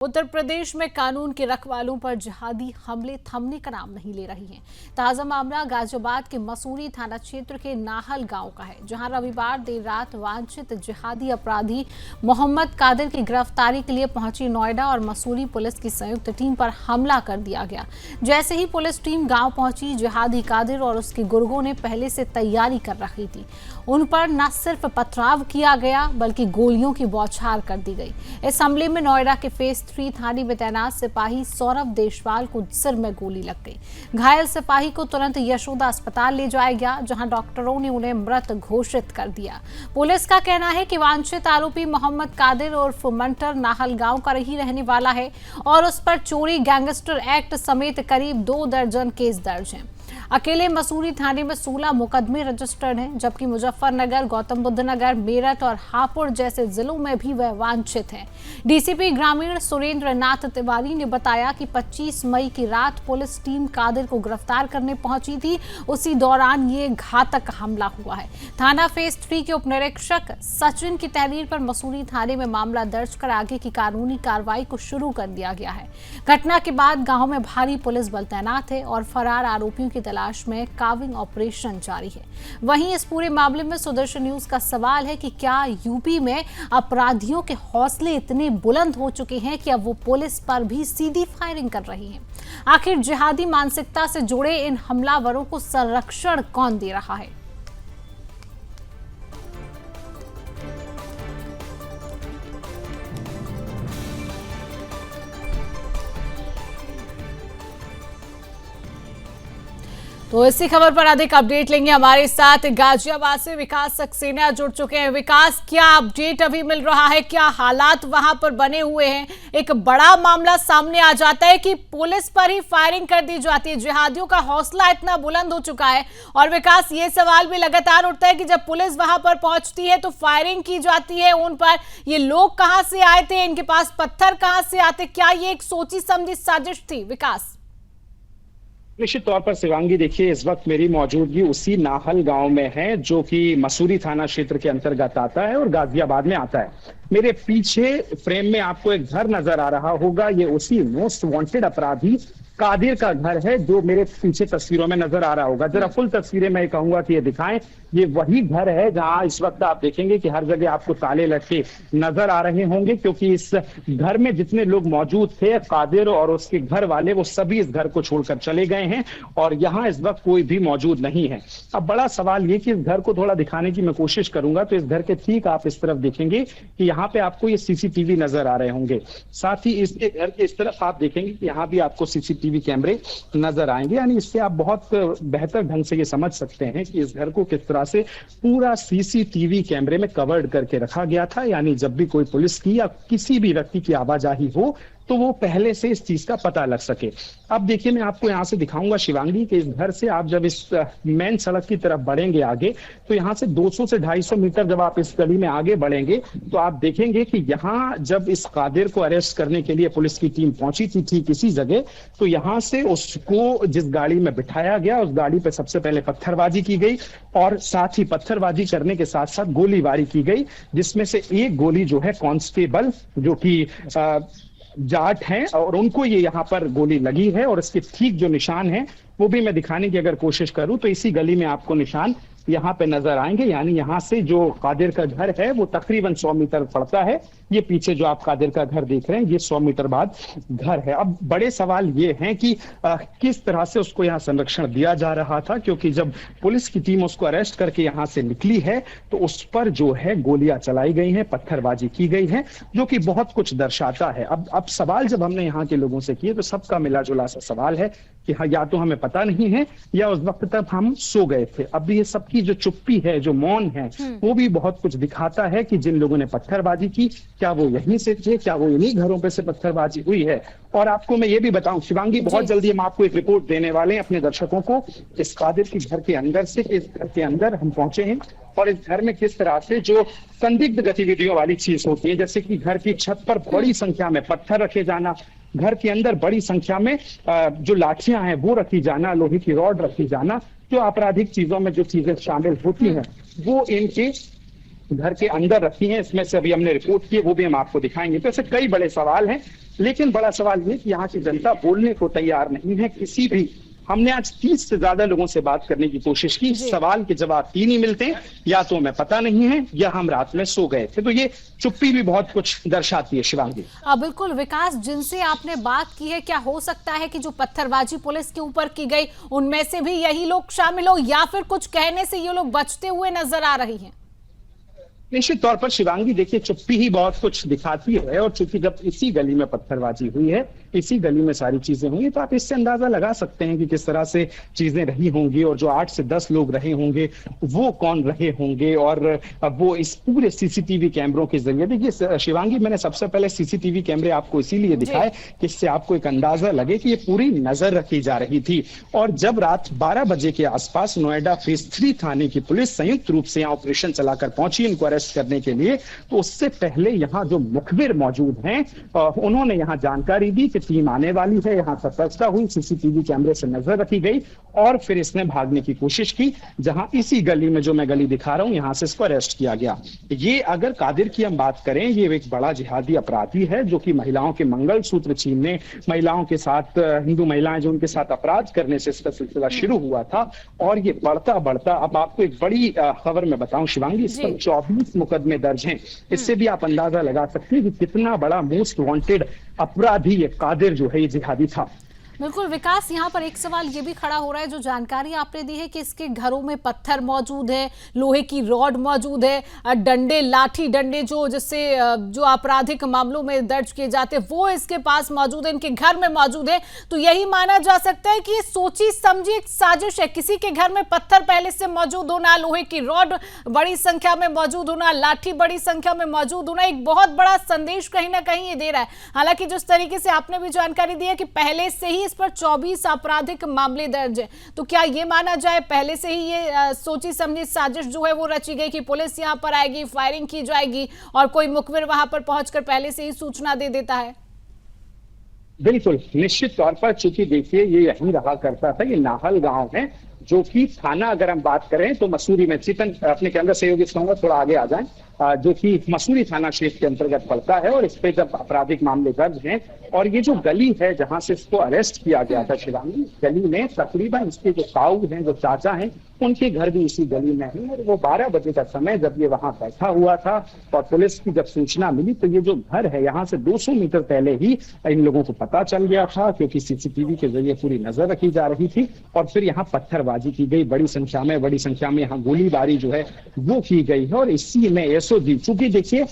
उत्तर प्रदेश में कानून के रखवालों पर जिहादी हमले थमने का नाम नहीं ले रही हैं। ताजा मामला गाजियाबाद के मसूरी थाना क्षेत्र के नाहल गांव का है, जहां रविवार देर रात वांछित जिहादी अपराधी मोहम्मद कादिर की गिरफ्तारी के लिए पहुंची नोएडा और मसूरी पुलिस की संयुक्त टीम पर हमला कर दिया गया। जैसे ही पुलिस टीम गांव पहुंची, जिहादी कादिर और उसके गुर्गों ने पहले से तैयारी कर रखी थी। उन पर न सिर्फ पथराव किया गया बल्कि गोलियों की बौछार कर दी गई। इस हमले में नोएडा के फेस 3 थाने में तैनात सिपाही सौरभ देशवाल को सिर में गोली लग गई। घायल सिपाही को तुरंत यशोदा अस्पताल ले जाया गया, जहां डॉक्टरों ने उन्हें मृत घोषित कर दिया। पुलिस का कहना है कि वांछित आरोपी मोहम्मद कादिर उर्फ मंटर नाहल गांव का ही रहने वाला है और उस पर चोरी, गैंगस्टर एक्ट समेत करीब 2 दर्जन केस दर्ज हैं। अकेले मसूरी थाने में 16 मुकदमे रजिस्टर्ड हैं, जबकि मुजफ्फरनगर, गौतम बुद्ध नगर, मेरठ और हापुड़ जैसे जिलों में भी वह वांछित है। डीसीपी ग्रामीण सुरेंद्र नाथ तिवारी ने बताया कि 25 मई की रात पुलिस टीम कादिर को गिरफ्तार करने पहुंची थी। उसी दौरान ये घातक हमला हुआ है। थाना फेस 3 के उपनिरीक्षक सचिन की तहरीर पर मसूरी थाने में मामला दर्ज कर आगे की कानूनी कार्रवाई को शुरू कर दिया गया है। घटना के बाद गांव में भारी पुलिस बल तैनात है और फरार आरोपियों की तलाश में काविंग ऑपरेशन जारी है। वहीं इस पूरे मामले में सुदर्शन न्यूज का सवाल है कि क्या यूपी में अपराधियों के हौसले इतने बुलंद हो चुके हैं कि अब वो पुलिस पर भी सीधी फायरिंग कर रही हैं? आखिर जिहादी मानसिकता से जुड़े इन हमलावरों को संरक्षण कौन दे रहा है? तो इसी खबर पर अधिक अपडेट लेंगे। हमारे साथ गाजियाबाद से विकास सक्सेना जुड़ चुके हैं। विकास, क्या अपडेट अभी मिल रहा है? क्या हालात वहां पर बने हुए हैं? एक बड़ा मामला सामने आ जाता है कि पुलिस पर ही फायरिंग कर दी जाती है। जिहादियों का हौसला इतना बुलंद हो चुका है। और विकास, ये सवाल भी लगातार उठता है कि जब पुलिस वहां पर पहुंचती है तो फायरिंग की जाती है उन पर। ये लोग कहां से आए थे? इनके पास पत्थर कहां से आते? क्या ये एक सोची समझी साजिश थी? विकास, निश्चित तौर पर शिवांगी, देखिए इस वक्त मेरी मौजूदगी उसी नाहल गांव में है जो कि मसूरी थाना क्षेत्र के अंतर्गत आता है और गाजियाबाद में आता है। मेरे पीछे फ्रेम में आपको एक घर नजर आ रहा होगा, ये उसी मोस्ट वांटेड अपराधी कादिर का घर है जो मेरे पीछे तस्वीरों में नजर आ रहा होगा। जरा फुल तस्वीरें मैं कहूंगा कि ये दिखाएं। ये वही घर है जहां इस वक्त आप देखेंगे कि हर जगह आपको ताले लटके नजर आ रहे होंगे, क्योंकि इस घर में जितने लोग मौजूद थे, कादिर और उसके घर वाले, वो सभी इस घर को छोड़कर चले गए हैं और यहाँ इस वक्त कोई भी मौजूद नहीं है। अब बड़ा सवाल ये कि इस घर को थोड़ा दिखाने की मैं कोशिश करूंगा तो इस घर के ठीक आप इस तरफ देखेंगे कि यहाँ पे आपको ये सीसीटीवी नजर आ रहे होंगे। साथ ही इस घर के इस तरफ आप देखेंगे कि यहाँ भी आपको सीसीटीवी कैमरे नजर आएंगे। यानी इससे आप बहुत बेहतर ढंग से ये समझ सकते हैं कि इस घर को किस तरह से पूरा सीसीटीवी कैमरे में कवर्ड करके रखा गया था। यानी जब भी कोई पुलिस की या किसी भी व्यक्ति की आवाजाही हो तो वो पहले से इस चीज का पता लग सके। अब देखिए, मैं आपको यहाँ से दिखाऊंगा शिवांगी कि इस घर से आप जब इस मेन सड़क की तरफ बढ़ेंगे आगे, तो यहाँ से 200 से 250 मीटर जब आप इस गली में आगे बढ़ेंगे तो आप देखेंगे कि यहाँ जब इस कादिर को अरेस्ट करने के लिए पुलिस की टीम पहुंची थी ठीक इसी जगह, तो यहाँ से उसको जिस गाड़ी में बिठाया गया उस गाड़ी पे सबसे पहले पत्थरबाजी की गई और साथ ही पत्थरबाजी करने के साथ साथ गोलीबारी की गई, जिसमें से एक गोली जो है कांस्टेबल जो कि जाट हैं और उनको ये यहाँ पर गोली लगी है। और इसके ठीक जो निशान है वो भी मैं दिखाने की अगर कोशिश करूं तो इसी गली में आपको निशान यहाँ पे नजर आएंगे। यानी यहाँ से जो कादिर का घर है वो तकरीबन 100 मीटर पड़ता है। ये पीछे जो आप कादिर का घर देख रहे हैं ये 100 मीटर बाद घर है। अब बड़े सवाल ये हैं कि किस तरह से उसको यहाँ संरक्षण दिया जा रहा था, क्योंकि जब पुलिस की टीम उसको अरेस्ट करके यहाँ से निकली है तो उस पर जो है गोलियां चलाई गई हैं, पत्थरबाजी की गई है, जो कि बहुत कुछ दर्शाता है। अब सवाल जब हमने यहाँ के लोगों से किए तो सबका मिला जुला सा सवाल है कि हाँ, या तो हमें पता नहीं है या उस वक्त तक हम सो गए थे। अब ये सबकी जो चुप्पी है, जो मौन है, वो भी बहुत कुछ दिखाता है कि जिन लोगों ने पत्थरबाजी की, क्या वो यहीं से थे, क्या वो इन्हीं घरों पे से पत्थरबाजी हुई है। और आपको मैं ये भी बताऊं शिवांगी, बहुत जल्दी हम आपको एक रिपोर्ट देने वाले हैं अपने दर्शकों को इस कादिर के घर के अंदर से। इस घर के अंदर हम पहुंचे हैं और इस घर में किस तरह से जो संदिग्ध गतिविधियों वाली चीज होती है, जैसे कि घर की छत पर बड़ी संख्या में पत्थर रखे जाना, घर के अंदर बड़ी संख्या में जो लाठियां हैं वो रखी जाना, लोहे की रॉड रखी जाना, जो आपराधिक चीजों में जो चीजें शामिल होती हैं वो इनके घर के अंदर रखी हैं। इसमें से अभी हमने रिपोर्ट की है, वो भी हम आपको दिखाएंगे। तो ऐसे कई बड़े सवाल हैं, लेकिन बड़ा सवाल ये कि यहाँ की जनता बोलने को तैयार नहीं है किसी भी। हमने आज 30 से ज्यादा लोगों से बात करने की कोशिश की, सवाल के जवाब 3 ही मिलते हैं, या तो हमें पता नहीं है या हम रात में सो गए थे। तो ये चुप्पी भी बहुत कुछ दर्शाती है शिवांगी। बिल्कुल विकास, जिनसे आपने बात की है, क्या हो सकता है कि जो पत्थरबाजी पुलिस के ऊपर की गई उनमें से भी यही लोग शामिल हो, या फिर कुछ कहने से ये लोग बचते हुए नजर आ रही हैं? निश्चित तौर पर शिवांगी देखिए, चुप्पी ही बहुत कुछ दिखाती है। और चूंकि जब इसी गली में पत्थरबाजी हुई है, इसी गली में सारी चीजें हुई, तो आप इससे अंदाजा लगा सकते हैं कि किस तरह से चीजें रही होंगी, और जो 8 से 10 लोग रहे होंगे वो कौन रहे होंगे। और वो इस पूरे सीसीटीवी कैमरों के जरिए, देखिए शिवांगी, मैंने सबसे पहले सीसीटीवी कैमरे आपको इसीलिए दिखाए कि इससे आपको एक अंदाजा लगे कि ये पूरी नजर रखी जा रही थी। और जब रात 12 बजे के आसपास नोएडा फेज 3 थाने की पुलिस संयुक्त रूप से यहाँ ऑपरेशन चलाकर पहुंची इनको अरेस्ट करने के लिए, तो उससे पहले यहाँ जो मुखबिर मौजूद हैं उन्होंने यहाँ जानकारी दी कि टीम आने वाली है। यहाँ सतर्कता हुई, सीसीटीवी कैमरे से नजर रखी गई, और फिर इसने भागने की कोशिश की, जहां इसी गली में, जो मैं गली दिखा रहा हूं, यहां से इसको अरेस्ट किया गया। ये अगर कादिर की हम बात करें, ये एक बड़ा जिहादी अपराधी है जो कि महिलाओं के मंगलसूत्र छीनने, महिलाओं के साथ, हिंदू महिलाएं जो उनके साथ अपराध करने से इसका सिलसिला शुरू हुआ था, और ये बढ़ता बढ़ता, अब आपको एक बड़ी खबर मैं बताऊं शिवांगी, इस पर 24 मुकदमे दर्ज हैं। इससे भी आप अंदाजा लगा सकते हैं कि कितना बड़ा मोस्ट वांटेड अपराधी ये कादिर जो है, ये जिहादी था। बिल्कुल विकास, यहाँ पर एक सवाल ये भी खड़ा हो रहा है, जो जानकारी आपने दी है कि इसके घरों में पत्थर मौजूद है, लोहे की रॉड मौजूद है, डंडे, लाठी डंडे जो जिससे जो आपराधिक मामलों में दर्ज किए जाते हैं वो इसके पास मौजूद है, इनके घर में मौजूद है। तो यही माना जा सकता है कि ये सोची समझी एक साजिश है, किसी के घर में पत्थर पहले से मौजूद होना, लोहे की रॉड बड़ी संख्या में मौजूद होना, लाठी बड़ी संख्या में मौजूद होना, एक बहुत बड़ा संदेश कहीं ना कहीं ये दे रहा है। हालांकि जिस तरीके से आपने भी जानकारी दी है कि पहले से ही इस पर 24 आपराधिक मामले दर्ज है, तो क्या ये माना जाए पहले से ही ये सोची समझी साजिश जो है वो रची गई कि पुलिस यहां पर आएगी, फायरिंग की जाएगी, और कोई मुखबिर वहां पर पहुंचकर पहले से ही सूचना दे देता है? बिल्कुल, निश्चित तौर पर, चूंकि देखिए ये यही रहा करता था, ये नाहल गांव है, जो कि थाना अगर हम बात करें तो मसूरी में, चेतन अपने कैमरा सहयोगी कहूंगा थोड़ा आगे आ जाएं, जो कि मसूरी थाना क्षेत्र के अंतर्गत पड़ता है, और इस पे जब आपराधिक मामले दर्ज हैं। और ये जो गली है जहां से इसको अरेस्ट किया गया था शिवांगी, गली में तकरीबन इसके जो ताऊ हैं, जो चाचा हैं, उनके घर भी इसी गली में है। और वो 12 बजे का समय जब ये वहां बैठा हुआ था और पुलिस की जब सूचना मिली, तो ये जो घर है यहाँ से 200 मीटर पहले ही इन लोगों को पता चल गया था, क्योंकि सीसीटीवी के जरिए पूरी नजर रखी जा रही थी। और फिर यहाँ पत्थरबाजी की गई, बड़ी संख्या में यहाँ गोलीबारी जो है वो की गई है। और इसी में एसओजी, चूंकि देखिए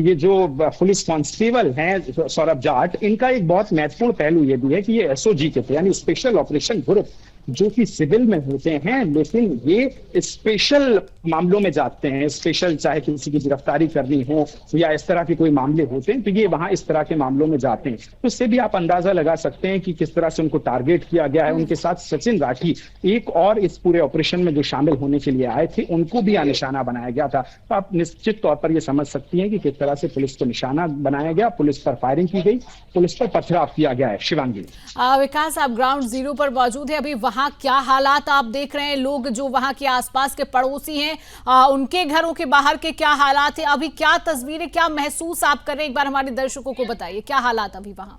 ये जो पुलिस कांस्टेबल हैं सौरभ जाट, इनका एक बहुत महत्वपूर्ण पहलू ये भी है कि ये एसओजी के थे, यानी स्पेशल ऑपरेशन ग्रुप, जो कि सिविल में होते हैं, लेकिन ये स्पेशल मामलों में जाते हैं। स्पेशल, चाहे किसी की गिरफ्तारी करनी हो या इस तरह के कोई मामले होते हैं, तो ये वहां इस तरह के मामलों में जाते हैं। तो इससे भी आप अंदाजा लगा सकते हैं कि किस तरह से उनको टारगेट किया गया है। उनके साथ सचिन राठी, एक और इस पूरे ऑपरेशन में जो शामिल होने के लिए आए थे, उनको भी निशाना बनाया गया था। तो आप निश्चित तौर पर यह समझ सकती हैं कि किस तरह से पुलिस को निशाना बनाया गया, पुलिस पर फायरिंग की गई, पुलिस पर पथराव किया गया है। शिवांगी, विकास, आप ग्राउंड जीरो पर मौजूद है, अभी वहां क्या हालात आप देख रहे हैं? लोग जो वहां के आसपास के पड़ोसी हैं, उनके घरों के बाहर के क्या हालात हैं? अभी क्या तस्वीरें, क्या महसूस आप कर रहे हैं? एक बार हमारे दर्शकों को बताइए, क्या हालात अभी वहां?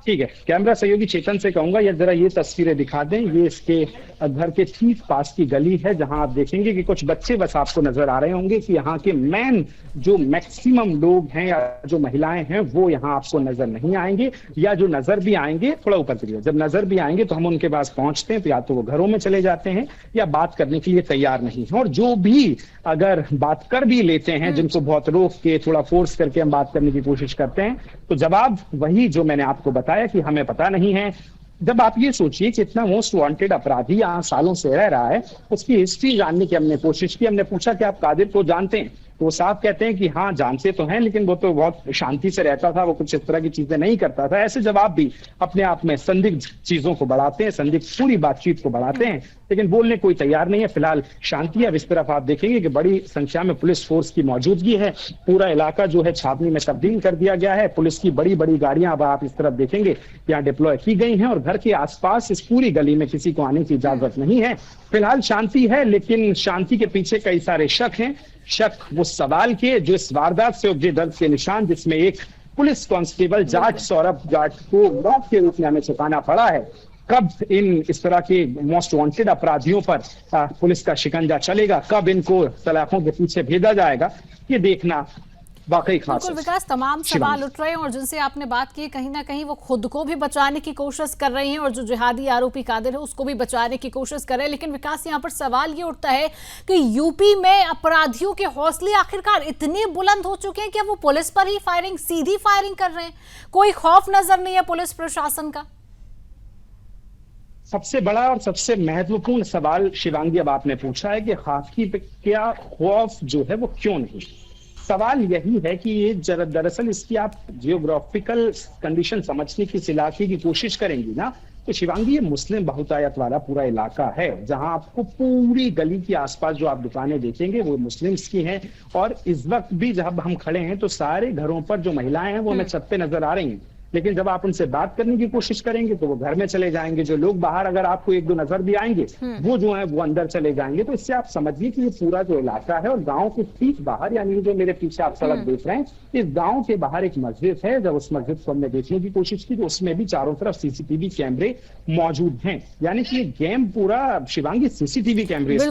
ठीक है, कैमरा सहयोगी चेतन से कहूंगा ये जरा ये तस्वीरें दिखा दें। ये इसके घर के ठीक पास की गली है, जहां आप देखेंगे कि कुछ बच्चे बस आपको नजर आ रहे होंगे कि यहाँ के मेन जो मैक्सिमम लोग हैं या जो महिलाएं हैं वो यहाँ आपको नजर नहीं आएंगे, या जो नजर भी आएंगे, थोड़ा ऊपर करिए, जब नजर भी आएंगे तो हम उनके पास पहुंचते हैं तो या तो वो घरों में चले जाते हैं या बात करने के लिए तैयार नहीं है। और जो भी अगर बात कर भी लेते हैं, जिनको बहुत रोक के, थोड़ा फोर्स करके हम बात करने की कोशिश करते हैं, तो जवाब वही जो मैंने आपको बताया कि हमें पता नहीं है। जब आप ये सोचिए कि इतना मोस्ट वांटेड अपराधी यहाँ सालों से रह रहा है, उसकी हिस्ट्री जानने की हमने कोशिश की। हमने पूछा कि आप कादिर को जानते हैं? तो वो साफ कहते हैं कि हाँ जानते तो हैं, लेकिन वो तो बहुत शांति से रहता था, वो कुछ इस तरह की चीजें नहीं करता था। ऐसे जवाब भी अपने आप में संदिग्ध चीजों को बढ़ाते हैं, संदिग्ध पूरी बातचीत को बढ़ाते हैं, लेकिन बोलने कोई तैयार नहीं है। फिलहाल शांति है। अब इस तरफ आप देखेंगे कि बड़ी संख्या में पुलिस फोर्स की मौजूदगी है, पूरा इलाका जो है छावनी में तब्दील कर दिया गया है। पुलिस की बड़ी बड़ी गाड़ियां अब आप इस तरफ देखेंगे यहाँ डिप्लॉय की गई हैं, और घर के आसपास इस पूरी गली में किसी को आने की इजाजत नहीं है। फिलहाल शांति है, लेकिन शांति के पीछे कई सारे शक हैं। शक, वो सवाल के जो इस वारदात से उपजे दर्द के निशान, जिसमें एक पुलिस कांस्टेबल जाट सौरभ जाट को मौत के रूप में हमें छुपाना पड़ा है। कब इस तरह के मोस्ट वांटेड अपराधियों पर पुलिस का शिकंजा चलेगा, कब इनको सलाखों के पीछे भेजा जाएगा, ये देखना वाकई खास बिल्कुल है। विकास, तमाम सवाल उठ रहे हैं और जिनसे आपने बात की, कहीं ना कहीं वो खुद को भी बचाने की कोशिश कर रहे हैं और जो जिहादी आरोपी कादिर है उसको भी बचाने की कोशिश कर रहे हैं। लेकिन विकास, यहाँ पर सवाल ये उठता है कि यूपी में अपराधियों के हौसले आखिरकार इतने बुलंद हो चुके हैं कि अब वो पुलिस पर ही सीधी फायरिंग कर रहे हैं। कोई खौफ नजर नहीं है पुलिस प्रशासन का। सबसे बड़ा और सबसे महत्वपूर्ण सवाल शिवांगी अब आपने पूछा है कि खाकी पे क्या खौफ जो है वो क्यों नहीं। सवाल यही है कि ये दरअसल इसकी आप जियोग्राफिकल कंडीशन समझने की, इस इलाके की कोशिश करेंगी ना, तो शिवांगी ये मुस्लिम बहुतायत वाला पूरा इलाका है, जहां आपको पूरी गली के आसपास जो आप दुकानें देखेंगे वो मुस्लिम्स की हैं। और इस वक्त भी जब हम खड़े हैं तो सारे घरों पर जो महिलाएं हैं वो हमें छत पे नजर आ रही हैं, लेकिन जब आप उनसे बात करने की कोशिश करेंगे तो वो घर में चले जाएंगे। जो लोग बाहर अगर आपको एक दो नजर भी आएंगे वो जो है वो अंदर चले जाएंगे। तो इससे आप समझिए कि ये पूरा जो इलाका है, और गांव के ठीक बाहर, यानी जो मेरे पीछे आप सड़क देख रहे हैं, इस गांव के बाहर एक मस्जिद है। जब उस मस्जिद को हमने देखने की कोशिश की तो उसमें भी चारों तरफ सीसीटीवी कैमरे मौजूद हैं, यानी कि ये गेम पूरा शिवांगी सीसीटीवी कैमरे का है।